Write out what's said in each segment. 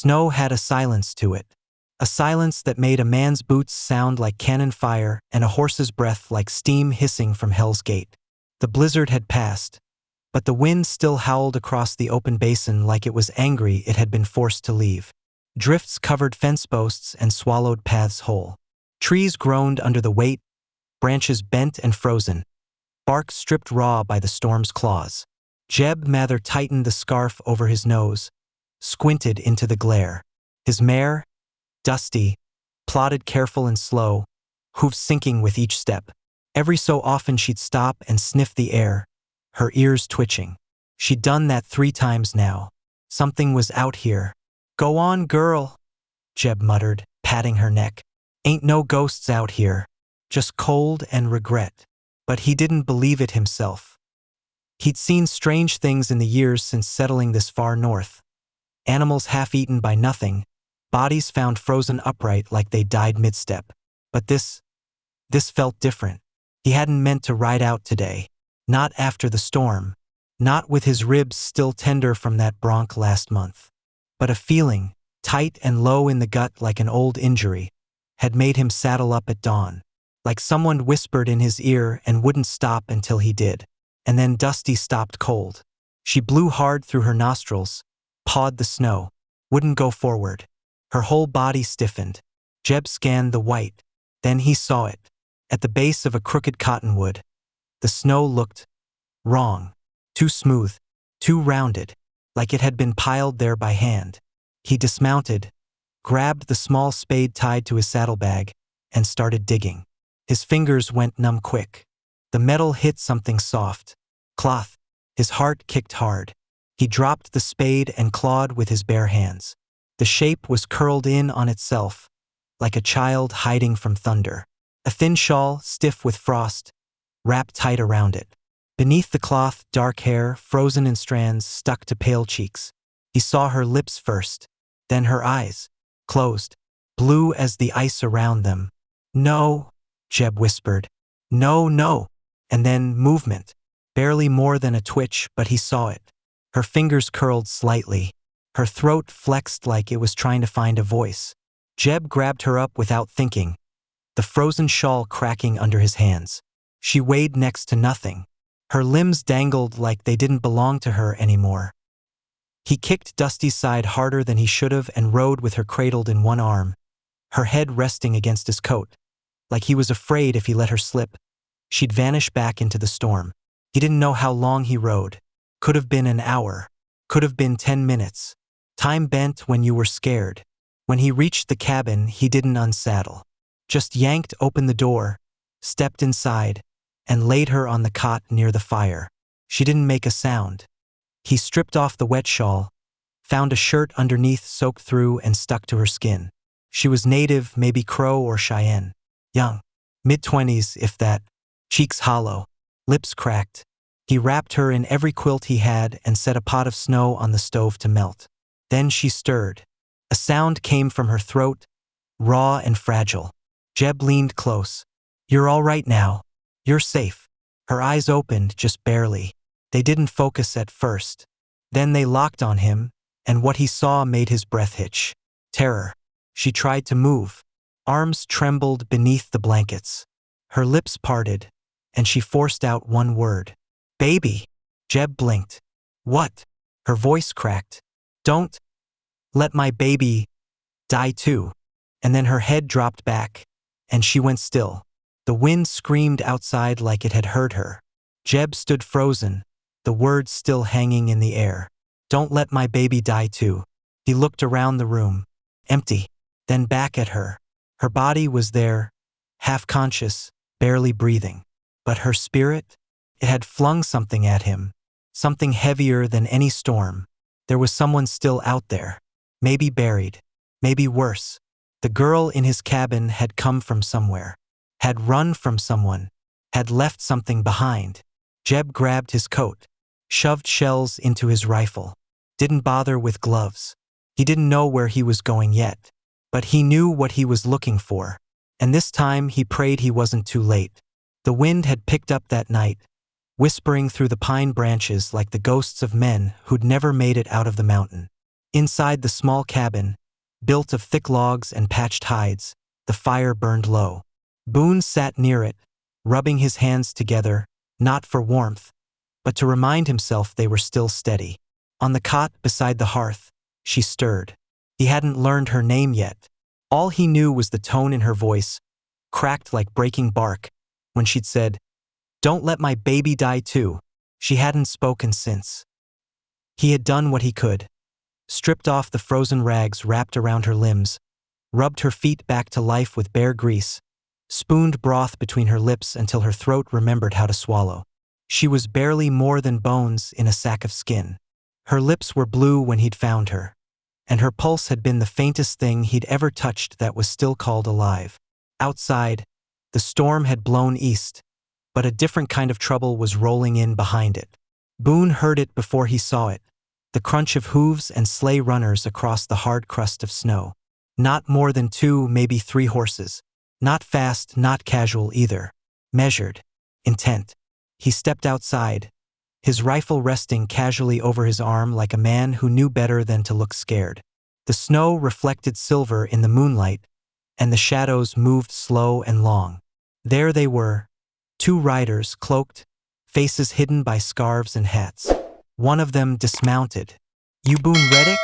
Snow had a silence to it. A silence that made a man's boots sound like cannon fire and a horse's breath like steam hissing from Hell's Gate. The blizzard had passed, but the wind still howled across the open basin like it was angry it had been forced to leave. Drifts covered fence posts and swallowed paths whole. Trees groaned under the weight, branches bent and frozen, bark stripped raw by the storm's claws. Jeb Mather tightened the scarf over his nose, squinted into the glare. His mare, Dusty, plodded careful and slow, hooves sinking with each step. Every so often she'd stop and sniff the air, her ears twitching. She'd done that 3 times now. Something was out here. "Go on, girl," Jeb muttered, patting her neck. "Ain't no ghosts out here, just cold and regret." But he didn't believe it himself. He'd seen strange things in the years since settling this far north. Animals half-eaten by nothing, bodies found frozen upright like they died mid-step. But this felt different. He hadn't meant to ride out today. Not after the storm. Not with his ribs still tender from that bronc last month. But a feeling, tight and low in the gut like an old injury, had made him saddle up at dawn. Like someone whispered in his ear and wouldn't stop until he did. And then Dusty stopped cold. She blew hard through her nostrils, pawed the snow, wouldn't go forward. Her whole body stiffened. Jeb scanned the white. Then he saw it. At the base of a crooked cottonwood, the snow looked wrong. Too smooth, too rounded, like it had been piled there by hand. He dismounted, grabbed the small spade tied to his saddlebag, and started digging. His fingers went numb quick. The metal hit something soft. Cloth. His heart kicked hard. He dropped the spade and clawed with his bare hands. The shape was curled in on itself, like a child hiding from thunder. A thin shawl, stiff with frost, wrapped tight around it. Beneath the cloth, dark hair, frozen in strands, stuck to pale cheeks. He saw her lips first, then her eyes, closed, blue as the ice around them. "No," Jeb whispered. "No, no." And then movement. Barely more than a twitch, but he saw it. Her fingers curled slightly. Her throat flexed like it was trying to find a voice. Jeb grabbed her up without thinking, the frozen shawl cracking under his hands. She weighed next to nothing. Her limbs dangled like they didn't belong to her anymore. He kicked Dusty's side harder than he should have and rode with her cradled in one arm, her head resting against his coat. Like he was afraid if he let her slip, she'd vanish back into the storm. He didn't know how long he rode. Could have been an hour. Could have been 10 minutes. Time bent when you were scared. When he reached the cabin, he didn't unsaddle. Just yanked open the door, stepped inside, and laid her on the cot near the fire. She didn't make a sound. He stripped off the wet shawl, found a shirt underneath soaked through and stuck to her skin. She was native, maybe Crow or Cheyenne. Young. Mid-20s, if that. Cheeks hollow. Lips cracked. He wrapped her in every quilt he had and set a pot of snow on the stove to melt. Then she stirred. A sound came from her throat, raw and fragile. Jeb leaned close. "You're all right now. You're safe." Her eyes opened just barely. They didn't focus at first. Then they locked on him, and what he saw made his breath hitch. Terror. She tried to move. Arms trembled beneath the blankets. Her lips parted, and she forced out one word. "Baby." Jeb blinked. "What?" Her voice cracked. "Don't let my baby die too." And then her head dropped back, and she went still. The wind screamed outside like it had heard her. Jeb stood frozen, the words still hanging in the air. "Don't let my baby die too." He looked around the room. Empty. Then back at her. Her body was there, half-conscious, barely breathing. But her spirit? It had flung something at him. Something heavier than any storm. There was someone still out there. Maybe buried. Maybe worse. The girl in his cabin had come from somewhere. Had run from someone. Had left something behind. Jeb grabbed his coat. Shoved shells into his rifle. Didn't bother with gloves. He didn't know where he was going yet. But he knew what he was looking for. And this time he prayed he wasn't too late. The wind had picked up that night, whispering through the pine branches like the ghosts of men who'd never made it out of the mountain. Inside the small cabin, built of thick logs and patched hides, the fire burned low. Boone sat near it, rubbing his hands together, not for warmth, but to remind himself they were still steady. On the cot beside the hearth, she stirred. He hadn't learned her name yet. All he knew was the tone in her voice, cracked like breaking bark, when she'd said, "Don't let my baby die too." She hadn't spoken since. He had done what he could. Stripped off the frozen rags wrapped around her limbs, rubbed her feet back to life with bare grease, spooned broth between her lips until her throat remembered how to swallow. She was barely more than bones in a sack of skin. Her lips were blue when he'd found her, and her pulse had been the faintest thing he'd ever touched that was still called alive. Outside, the storm had blown east, but a different kind of trouble was rolling in behind it. Boone heard it before he saw it, the crunch of hooves and sleigh runners across the hard crust of snow. Not more than 2, maybe 3 horses. Not fast, not casual either. Measured. Intent. He stepped outside, his rifle resting casually over his arm like a man who knew better than to look scared. The snow reflected silver in the moonlight, and the shadows moved slow and long. There they were, 2 riders cloaked, faces hidden by scarves and hats. One of them dismounted. "You Boone Reddick?"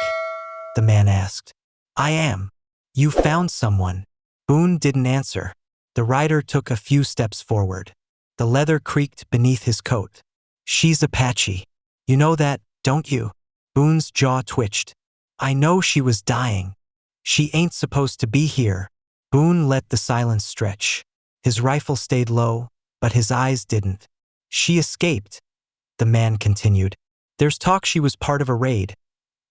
the man asked. "I am." "You found someone." Boone didn't answer. The rider took a few steps forward. The leather creaked beneath his coat. "She's Apache. You know that, don't you?" Boone's jaw twitched. "I know she was dying. She ain't supposed to be here." Boone let the silence stretch. His rifle stayed low, but his eyes didn't. "She escaped," the man continued. "There's talk she was part of a raid.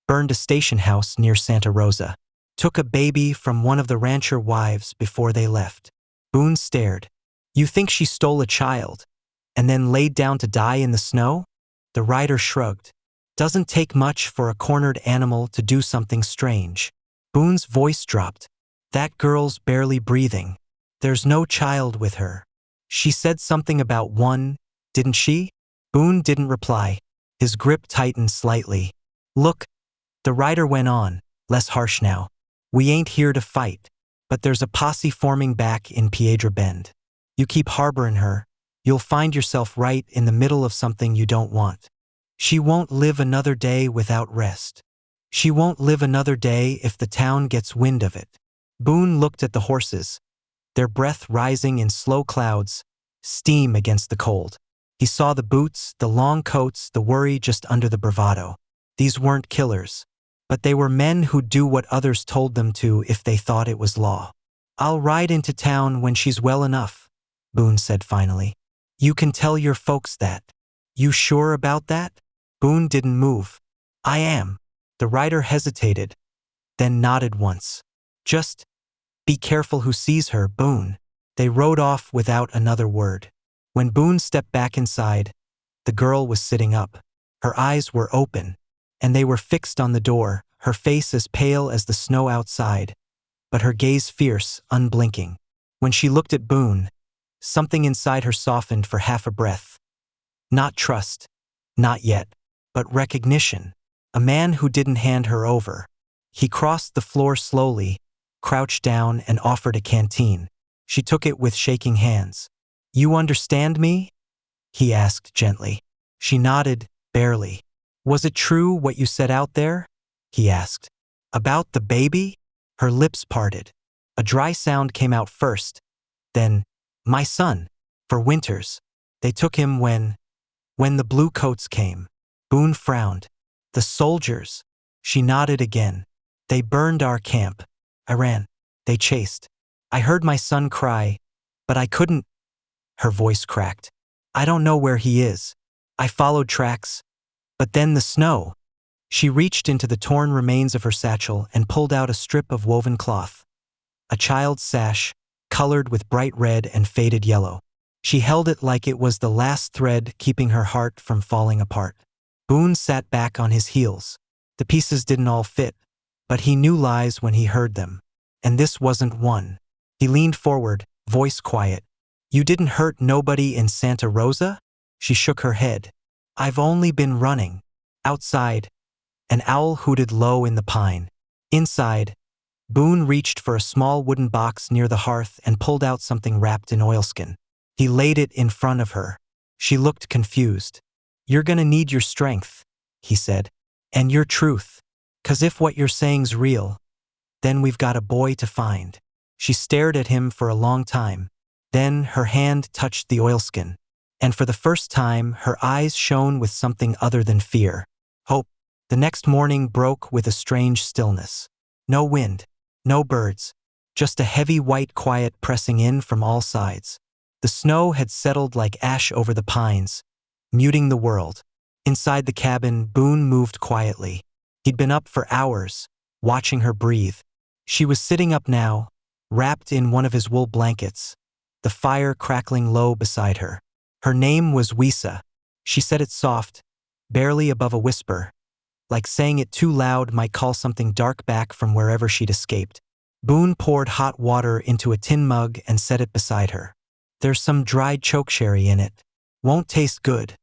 Burned a station house near Santa Rosa. Took a baby from one of the rancher wives before they left." Boone stared. "You think she stole a child, and then laid down to die in the snow?" The rider shrugged. "Doesn't take much for a cornered animal to do something strange." Boone's voice dropped. "That girl's barely breathing. There's no child with her. She said something about one, didn't she?" Boone didn't reply. His grip tightened slightly. "Look," the rider went on, less harsh now. "We ain't here to fight, but there's a posse forming back in Piedra Bend. You keep harboring her, you'll find yourself right in the middle of something you don't want. She won't live another day without rest. She won't live another day if the town gets wind of it." Boone looked at the horses, their breath rising in slow clouds, steam against the cold. He saw the boots, the long coats, the worry just under the bravado. These weren't killers, but they were men who'd do what others told them to if they thought it was law. "I'll ride into town when she's well enough," Boone said finally. "You can tell your folks that." "You sure about that?" Boone didn't move. "I am." The rider hesitated, then nodded once. "Just be careful who sees her, Boone." They rode off without another word. When Boone stepped back inside, the girl was sitting up. Her eyes were open, and they were fixed on the door, her face as pale as the snow outside, but her gaze fierce, unblinking. When she looked at Boone, something inside her softened for half a breath. Not trust, not yet, but recognition. A man who didn't hand her over. He crossed the floor slowly, crouched down, and offered a canteen. She took it with shaking hands. "You understand me?" he asked gently. She nodded, barely. "Was it true what you said out there?" he asked. "About the baby?" Her lips parted. A dry sound came out first, then, "My son, for Winters. They took him when the blue coats came." Boone frowned. "The soldiers?" She nodded again. "They burned our camp. I ran. They chased. I heard my son cry, but I couldn't." Her voice cracked. "I don't know where he is. I followed tracks, but then the snow." She reached into the torn remains of her satchel and pulled out a strip of woven cloth. A child's sash, colored with bright red and faded yellow. She held it like it was the last thread keeping her heart from falling apart. Boone sat back on his heels. The pieces didn't all fit, but he knew lies when he heard them. And this wasn't one. He leaned forward, voice quiet. "You didn't hurt nobody in Santa Rosa?" She shook her head. "I've only been running. Outside. An owl hooted low in the pine. Inside, Boone reached for a small wooden box near the hearth and pulled out something wrapped in oilskin. He laid it in front of her. She looked confused. "You're gonna need your strength," he said. "And your truth. 'Cause if what you're saying's real, then we've got a boy to find." She stared at him for a long time. Then her hand touched the oilskin. And for the first time, her eyes shone with something other than fear. Hope. The next morning broke with a strange stillness. No wind. No birds. Just a heavy white quiet pressing in from all sides. The snow had settled like ash over the pines, muting the world. Inside the cabin, Boone moved quietly. He'd been up for hours, watching her breathe. She was sitting up now, wrapped in one of his wool blankets, the fire crackling low beside her. Her name was Wisa. She said it soft, barely above a whisper, like saying it too loud might call something dark back from wherever she'd escaped. Boone poured hot water into a tin mug and set it beside her. "There's some dried chokecherry in it. Won't taste good,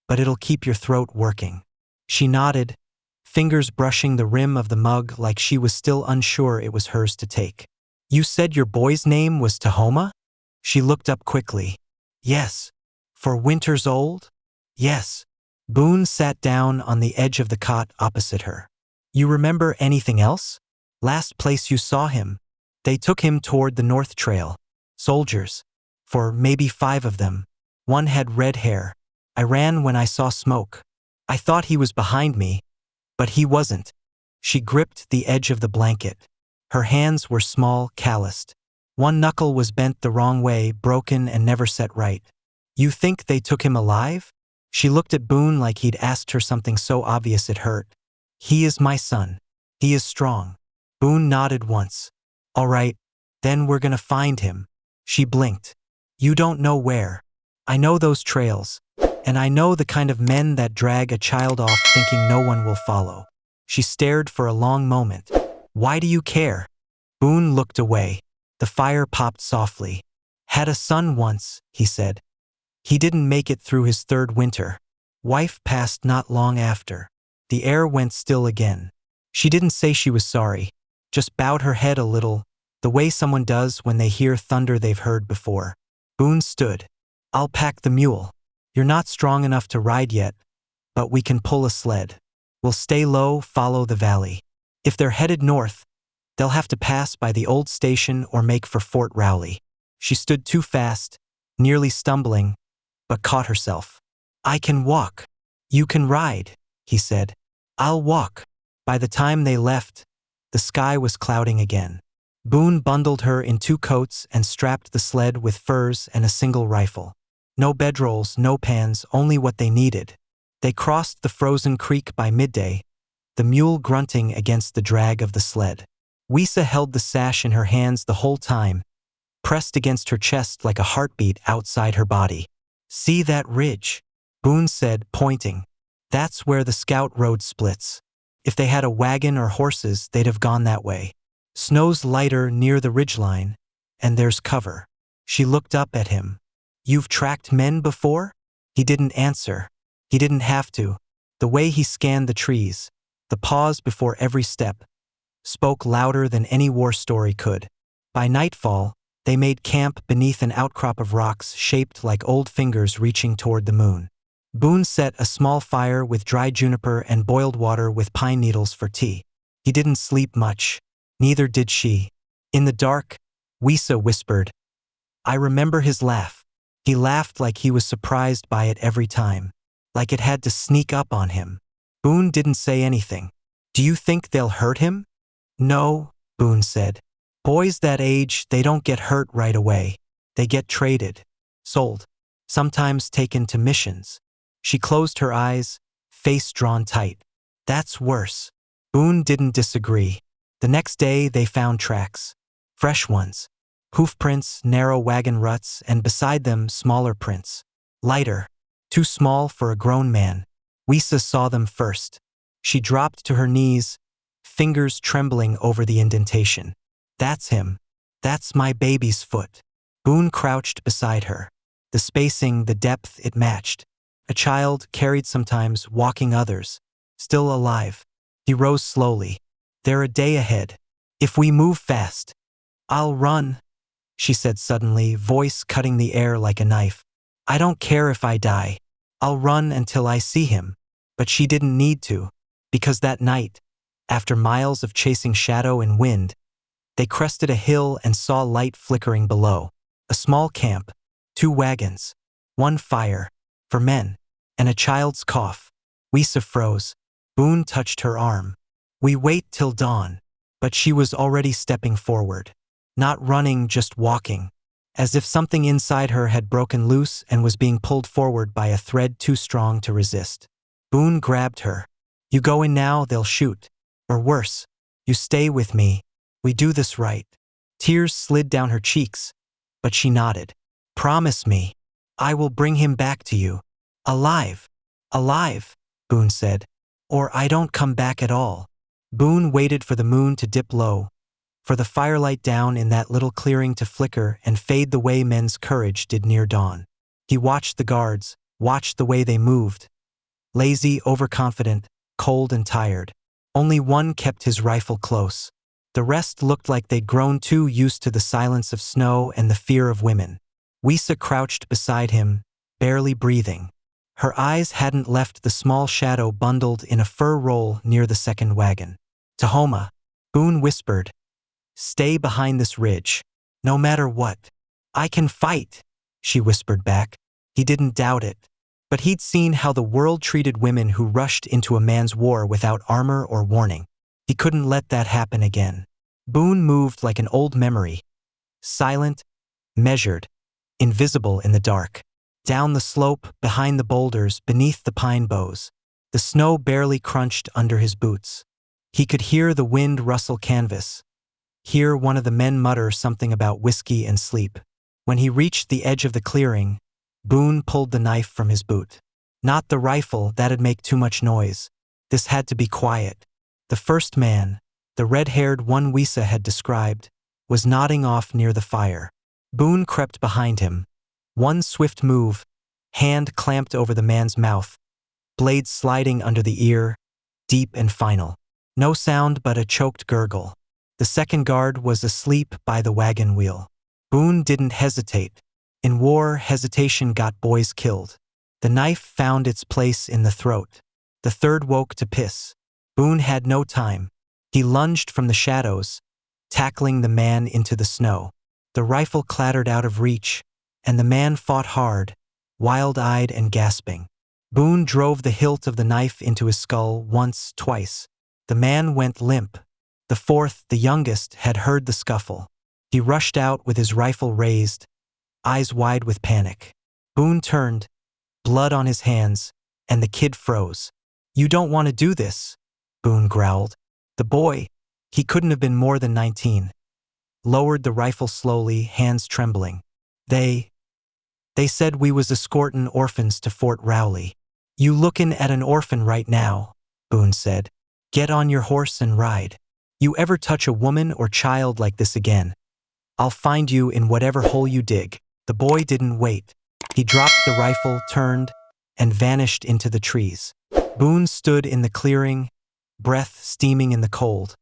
but it'll keep your throat working." She nodded, fingers brushing the rim of the mug like she was still unsure it was hers to take. "You said your boy's name was Tahoma?" She looked up quickly. "Yes. For Winter's Old?" "Yes." Boone sat down on the edge of the cot opposite her. "You remember anything else? Last place you saw him?" "They took him toward the North Trail. Soldiers. For maybe 5 of them. One had red hair. I ran when I saw smoke. I thought he was behind me, but he wasn't." She gripped the edge of the blanket. Her hands were small, calloused. One knuckle was bent the wrong way, broken and never set right. "You think they took him alive?" She looked at Boone like he'd asked her something so obvious it hurt. "He is my son. He is strong." Boone nodded once. "All right, then we're gonna find him." She blinked. "You don't know where. I know those trails, and I know the kind of men that drag a child off thinking no one will follow." She stared for a long moment. "Why do you care?" Boone looked away. The fire popped softly. "Had a son once," he said. "He didn't make it through his 3rd winter. Wife passed not long after." The air went still again. She didn't say she was sorry, just bowed her head a little, the way someone does when they hear thunder they've heard before. Boone stood. "I'll pack the mule. You're not strong enough to ride yet, but we can pull a sled. We'll stay low, follow the valley. If they're headed north, they'll have to pass by the old station or make for Fort Rowley." She stood too fast, nearly stumbling, but caught herself. "I can walk." "You can ride," he said. "I'll walk." By the time they left, the sky was clouding again. Boone bundled her in 2 coats and strapped the sled with furs and a single rifle. No bedrolls, no pans, only what they needed. They crossed the frozen creek by midday, the mule grunting against the drag of the sled. Wisa held the sash in her hands the whole time, pressed against her chest like a heartbeat outside her body. "See that ridge?" Boone said, pointing. "That's where the scout road splits. If they had a wagon or horses, they'd have gone that way. Snow's lighter near the ridgeline, and there's cover." She looked up at him. "You've tracked men before?" He didn't answer. He didn't have to. The way he scanned the trees, the pause before every step, spoke louder than any war story could. By nightfall, they made camp beneath an outcrop of rocks shaped like old fingers reaching toward the moon. Boone set a small fire with dry juniper and boiled water with pine needles for tea. He didn't sleep much. Neither did she. In the dark, Wisa whispered, "I remember his laugh." He laughed like he was surprised by it every time, like it had to sneak up on him. Boone didn't say anything. "Do you think they'll hurt him?" "No," Boone said. "Boys that age, they don't get hurt right away. They get traded, sold, sometimes taken to missions." She closed her eyes, face drawn tight. "That's worse." Boone didn't disagree. The next day they found tracks. Fresh ones. Hoof prints, narrow wagon ruts, and beside them smaller prints. Lighter. Too small for a grown man. Wisa saw them first. She dropped to her knees, fingers trembling over the indentation. "That's him. That's my baby's foot." Boone crouched beside her. The spacing, the depth, it matched. A child, carried sometimes, walking others. Still alive. He rose slowly. They're a day ahead. If we move fast, I'll run, she said suddenly, voice cutting the air like a knife. I don't care if I die. I'll run until I see him. But she didn't need to, because that night, after miles of chasing shadow and wind, they crested a hill and saw light flickering below. A small camp, 2 wagons, 1 fire, for men, and a child's cough. Lisa froze. Boone touched her arm. We wait till dawn. But she was already stepping forward. Not running, just walking. As if something inside her had broken loose and was being pulled forward by a thread too strong to resist. Boone grabbed her. You go in now, they'll shoot. Or worse, you stay with me. We do this right. Tears slid down her cheeks, but she nodded. Promise me. I will bring him back to you. Alive. Alive, Boone said. Or I don't come back at all. Boone waited for the moon to dip low, for the firelight down in that little clearing to flicker and fade the way men's courage did near dawn. He watched the guards, watched the way they moved. Lazy, overconfident, cold and tired. Only one kept his rifle close. The rest looked like they'd grown too used to the silence of snow and the fear of women. Lisa crouched beside him, barely breathing. Her eyes hadn't left the small shadow bundled in a fur roll near the second wagon. Tahoma, Boone whispered. Stay behind this ridge. No matter what. I can fight, she whispered back. He didn't doubt it. But he'd seen how the world treated women who rushed into a man's war without armor or warning. He couldn't let that happen again. Boone moved like an old memory. Silent, measured, invisible in the dark. Down the slope, behind the boulders, beneath the pine boughs. The snow barely crunched under his boots. He could hear the wind rustle canvas. Hear one of the men mutter something about whiskey and sleep. When he reached the edge of the clearing, Boone pulled the knife from his boot. Not the rifle, that'd make too much noise. This had to be quiet. The first man, the red-haired one Lisa had described, was nodding off near the fire. Boone crept behind him. One swift move, hand clamped over the man's mouth, blade sliding under the ear, deep and final. No sound but a choked gurgle. The second guard was asleep by the wagon wheel. Boone didn't hesitate. In war, hesitation got boys killed. The knife found its place in the throat. The third woke to piss. Boone had no time. He lunged from the shadows, tackling the man into the snow. The rifle clattered out of reach, and the man fought hard, wild-eyed and gasping. Boone drove the hilt of the knife into his skull once, twice. The man went limp. The fourth, the youngest, had heard the scuffle. He rushed out with his rifle raised, eyes wide with panic. Boone turned, blood on his hands, and the kid froze. You don't want to do this, Boone growled. The boy, he couldn't have been more than 19, lowered the rifle slowly, hands trembling. They said we was escortin' orphans to Fort Rowley. You lookin' at an orphan right now, Boone said. Get on your horse and ride. You ever touch a woman or child like this again, I'll find you in whatever hole you dig. The boy didn't wait. He dropped the rifle, turned, and vanished into the trees. Boone stood in the clearing, breath steaming in the cold,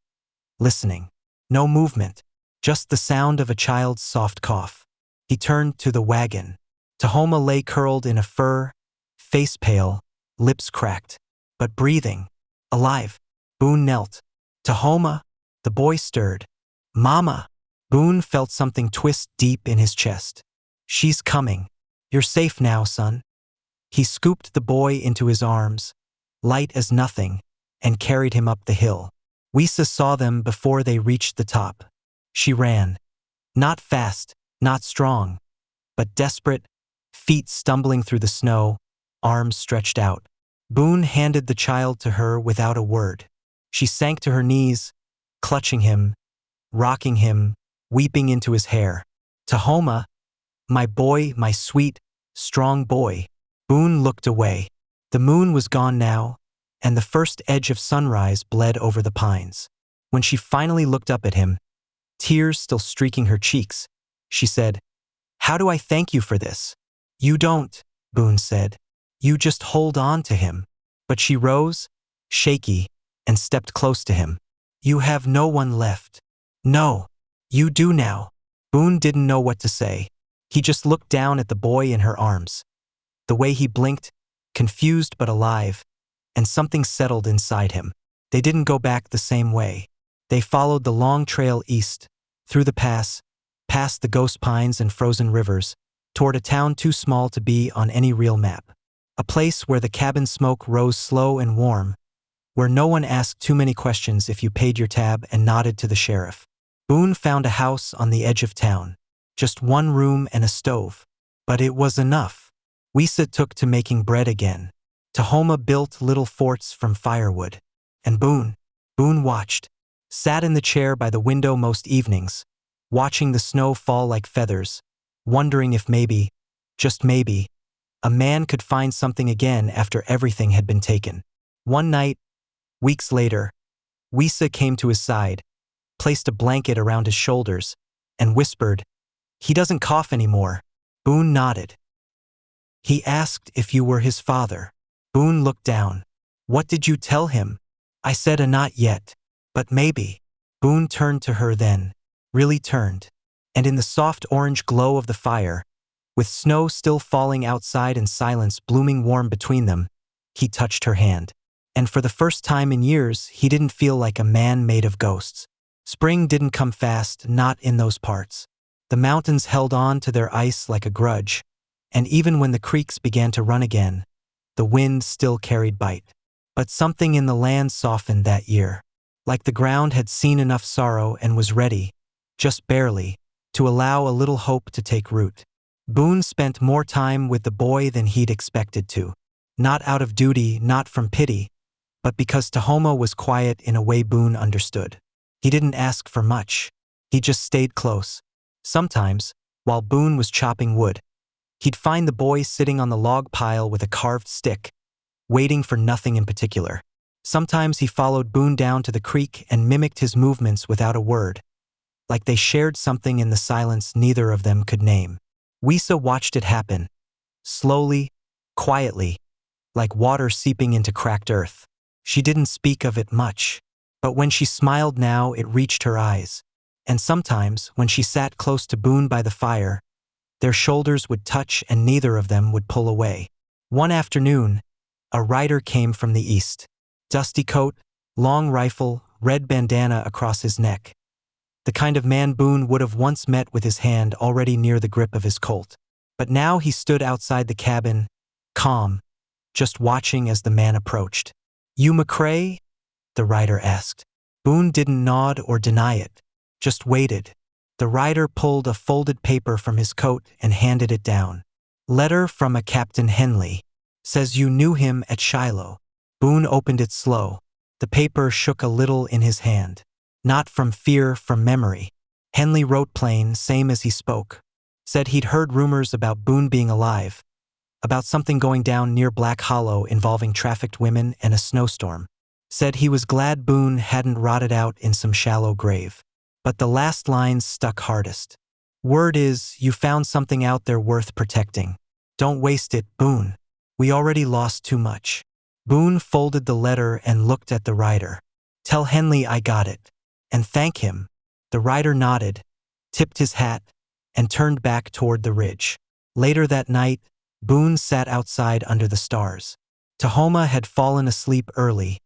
listening. No movement, just the sound of a child's soft cough. He turned to the wagon. Tahoma lay curled in a fur, face pale, lips cracked, but breathing, alive. Boone knelt. Tahoma, the boy stirred. Mama! Boone felt something twist deep in his chest. She's coming. You're safe now, son. He scooped the boy into his arms, light as nothing, and carried him up the hill. Lisa saw them before they reached the top. She ran. Not fast, not strong, but desperate, feet stumbling through the snow, arms stretched out. Boone handed the child to her without a word. She sank to her knees, clutching him, rocking him, weeping into his hair. Tahoma, my boy, my sweet, strong boy. Boone looked away. The moon was gone now, and the first edge of sunrise bled over the pines. When she finally looked up at him, tears still streaking her cheeks, she said, How do I thank you for this? You don't, Boone said. You just hold on to him. But she rose, shaky, and stepped close to him. "You have no one left." "No. You do now." Boone didn't know what to say. He just looked down at the boy in her arms. The way he blinked, confused but alive, and something settled inside him. They didn't go back the same way. They followed the long trail east, through the pass, past the ghost pines and frozen rivers, toward a town too small to be on any real map. A place where the cabin smoke rose slow and warm, where no one asked too many questions if you paid your tab and nodded to the sheriff. Boone found a house on the edge of town. Just one room and a stove. But it was enough. Wisa took to making bread again. Tahoma built little forts from firewood. And Boone watched. Sat in the chair by the window most evenings, watching the snow fall like feathers, wondering if maybe, just maybe, a man could find something again after everything had been taken. One night, weeks later, Wisa came to his side, placed a blanket around his shoulders, and whispered, "He doesn't cough anymore." Boone nodded. "He asked if you were his father." Boone looked down. "What did you tell him?" "I said not yet, but maybe." Boone turned to her then, really turned, and in the soft orange glow of the fire, with snow still falling outside and silence blooming warm between them, he touched her hand. And for the first time in years, he didn't feel like a man made of ghosts. Spring didn't come fast, not in those parts. The mountains held on to their ice like a grudge, and even when the creeks began to run again, the wind still carried bite. But something in the land softened that year. Like the ground had seen enough sorrow and was ready, just barely, to allow a little hope to take root. Boone spent more time with the boy than he'd expected to. Not out of duty, not from pity, but because Tahoma was quiet in a way Boone understood. He didn't ask for much. He just stayed close. Sometimes, while Boone was chopping wood, he'd find the boy sitting on the log pile with a carved stick, waiting for nothing in particular. Sometimes he followed Boone down to the creek and mimicked his movements without a word, like they shared something in the silence neither of them could name. Wisa watched it happen, slowly, quietly, like water seeping into cracked earth. She didn't speak of it much, but when she smiled now it reached her eyes. And sometimes, when she sat close to Boone by the fire, their shoulders would touch and neither of them would pull away. One afternoon, a rider came from the east. Dusty coat, long rifle, red bandana across his neck. The kind of man Boone would have once met with his hand already near the grip of his Colt. But now he stood outside the cabin, calm, just watching as the man approached. "You McCrae?" the rider asked. Boone didn't nod or deny it, just waited. The rider pulled a folded paper from his coat and handed it down. "Letter from a Captain Henley. Says you knew him at Shiloh." Boone opened it slow. The paper shook a little in his hand. Not from fear, from memory. Henley wrote plain, same as he spoke. Said he'd heard rumors about Boone being alive, about something going down near Black Hollow involving trafficked women and a snowstorm. Said he was glad Boone hadn't rotted out in some shallow grave. But the last lines stuck hardest. "Word is, you found something out there worth protecting. Don't waste it, Boone. We already lost too much." Boone folded the letter and looked at the rider. "Tell Henley I got it. And thank him." The rider nodded, tipped his hat, and turned back toward the ridge. Later that night, Boone sat outside under the stars. Tahoma had fallen asleep early,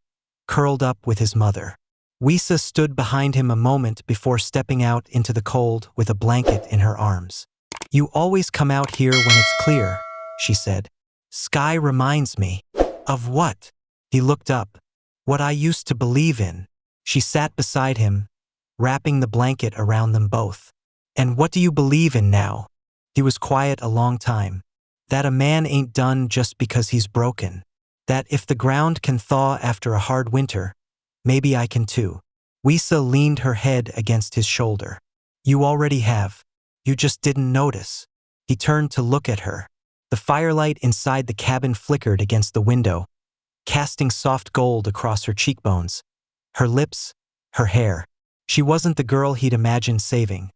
curled up with his mother. Wisa stood behind him a moment before stepping out into the cold with a blanket in her arms. "You always come out here when it's clear," she said. "Sky reminds me." "Of what?" He looked up. "What I used to believe in." She sat beside him, wrapping the blanket around them both. "And what do you believe in now?" He was quiet a long time. "That a man ain't done just because he's broken. That if the ground can thaw after a hard winter, maybe I can too." Wisa leaned her head against his shoulder. "You already have. You just didn't notice." He turned to look at her. The firelight inside the cabin flickered against the window, casting soft gold across her cheekbones, her lips, her hair. She wasn't the girl he'd imagined saving,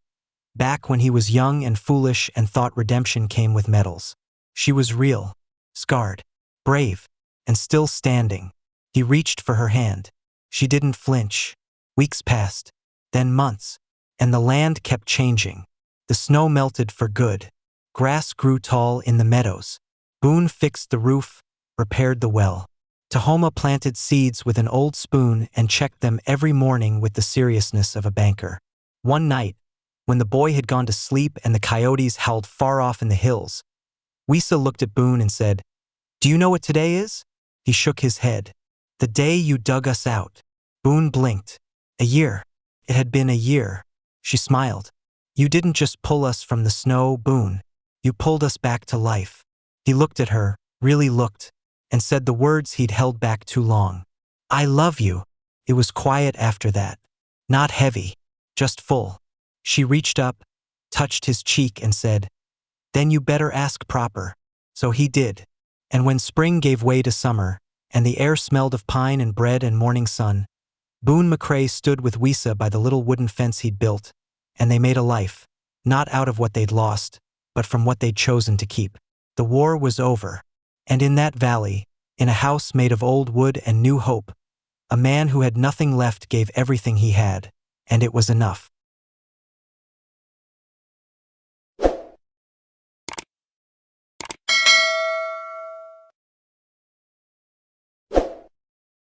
back when he was young and foolish and thought redemption came with medals. She was real, scarred, brave, and still standing. He reached for her hand. She didn't flinch. Weeks passed, then months, and the land kept changing. The snow melted for good. Grass grew tall in the meadows. Boone fixed the roof, repaired the well. Tahoma planted seeds with an old spoon and checked them every morning with the seriousness of a banker. One night, when the boy had gone to sleep and the coyotes howled far off in the hills, Wisa looked at Boone and said, "Do you know what today is?" He shook his head. "The day you dug us out." Boone blinked. "A year." It had been a year. She smiled. "You didn't just pull us from the snow, Boone. You pulled us back to life." He looked at her, really looked, and said the words he'd held back too long. "I love you." It was quiet after that. Not heavy, just full. She reached up, touched his cheek and said, "Then you better ask proper." So he did. And when spring gave way to summer, and the air smelled of pine and bread and morning sun, Boone McCrae stood with Wisa by the little wooden fence he'd built, and they made a life, not out of what they'd lost, but from what they'd chosen to keep. The war was over. And in that valley, in a house made of old wood and new hope, a man who had nothing left gave everything he had, and it was enough.